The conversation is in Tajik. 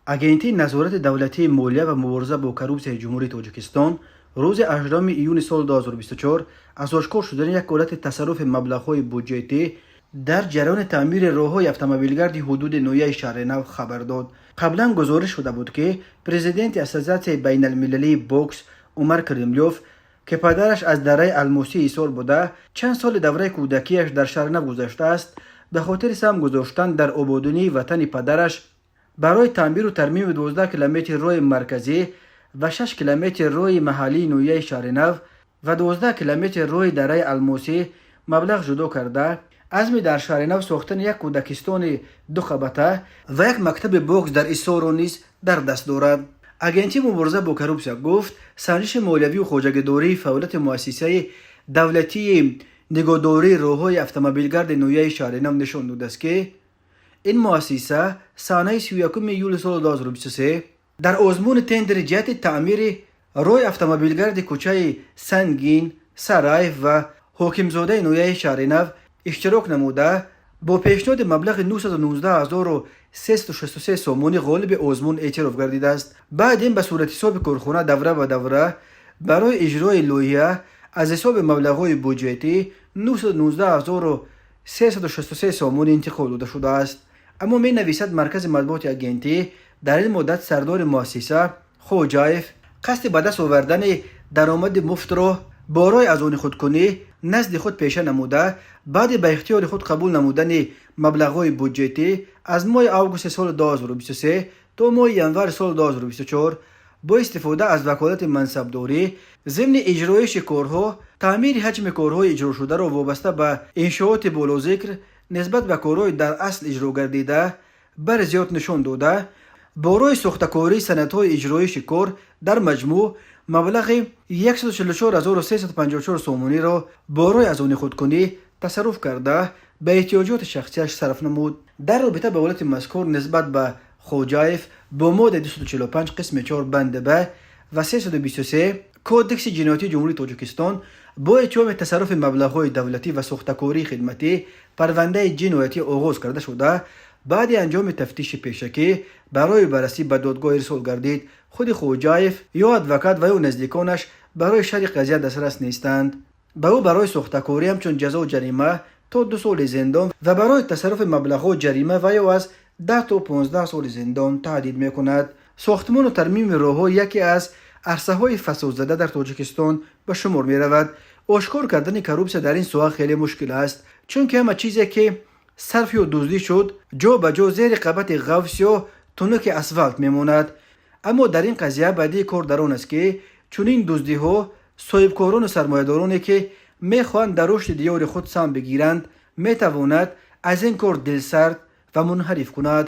агентии назорати давлатии молия ва мубориза бо коррупсияи ҷумҳурии Тоҷикистон рӯзи 18 июни соли 2024 аз ошкор шудани як ҳолати тасарруфи маблағҳои буҷетӣ дар ҷараёни таъмири роҳҳои автомобилгарди ҳудуди ноҳияи шаҳри Нав хабар дод. Қаблан гузориш шуда буд ки президенти Ассоатсияи байналмилалии бокс Умар Кремлёв ки падараш аз дараи Алмосӣ исор буда чанд соли давраи кӯдакиаш дар шаҳри Нав гузаштааст, ба хотири сам гузоштан дар ободонии ватани падараш барои таъмиру тармими 12 километри роҳи марказӣ ва 6 километри роҳи маҳаллии ноҳияи шаҳри Нав ва 12 километри роҳи дараи Алмосӣ маблағ ҷудо карда, азми дар шаҳри Нав сохтани як кӯдакистони духабата ва як мактаби бокс дар Исоро низ дар даст дорад. агентии мубориза бо коррупсия гуфт, санҷиши молиявию хоҷагидории фаъолияти муассисаи давлатии нигоҳдории роҳҳои автомобилгарди ноҳияи шаҳри Нав нишон додааст ки ин муассиса санаи 31 июли соли 2023 дар озмуни тендери ҷиҳати таъмири роҳи автомобилгарди кӯчаи Сангин, Сараев ва Ҳокимзодаи ноҳияи шаҳри Нав иштирок намуда бо пешниҳоди маблағи 919363 сомонӣ ғолиби озмун эътироф гардидааст. баъд ин ба суратҳисоби корхона давра ба давра барои иҷрои лоиҳа аз ҳисоби маблағҳои буҷетӣ 919363 сомонӣ интиқол дода шудааст. аммо менависад маркази матбуоти агентӣ дар ин муддат сардори муассиса Хоҷаев қасди ба даст овардани даромади муфтро бо роҳи аз они худкунӣ назди худ пеша намуда, баъди ба ихтиёри худ қабул намудани маблағҳои буҷетӣ аз моҳи августи соли 2023 то моҳи январи соли 2024 бо истифода аз ваколати мансабдорӣ зимни иҷроиши корҳо таъмири ҳаҷми корҳои иҷрошударо вобаста ба иншооти болозикр нисбат ба корҳои дар асл иҷро гардида бари зиёд нишон дода, бо роҳи сохтакории санадҳои иҷроиши кор дар маҷмӯъ маблағи 144354 сомониро бо роҳи аз они худкунӣ тасарруф карда ба эҳтиёҷоти шахсияш сарф намуд. дар робита ба ҳолати мазкур нисбат ба Хоҷаев бо моддаи 245 қисми 4 банди б ва 323 кодекси ҷиноятии ҷумҳурии Тоҷикистон бо иттиҳоми тасарруфи маблағҳои давлатӣ ва сохтакории хидматӣ парвандаи ҷиноятӣ оғоз карда шуда, баъди анҷоми тафтиши пешакӣ барои баррасӣ ба додгоҳ ирсол гардид. худи Хоҷаев ё адвокат ва ё наздиконаш барои шарҳи қазия дастрас нестанд. ба ӯ барои сохтакорӣ ҳамчун ҷазо ҷарима то 2 соли зиндон ва барои тасарруфи маблағҳо ҷарима ва ё аз 10 то 15 соли зиндон таҳдид мекунад. сохтмону тармими роҳҳо яке аз арсаҳои фасодзада дар Тоҷикистон ба шумор меравад. ошкор кардани коррупсия дар ин соҳа хеле мушкил аст, чунки ҳама чизе ки сарф ё дуздӣ шуд ҷо ба ҷо зери қабати ғафс ё тунуки асфалт мемонад. аммо дар ин қазия бадии кор дар он аст ки чунин дуздиҳо соҳибкорону сармоядороне ки мехоҳанд дар рушди диёри худ сам бигиранд метавонад аз ин кор дилсард ва мунҳариф кунад.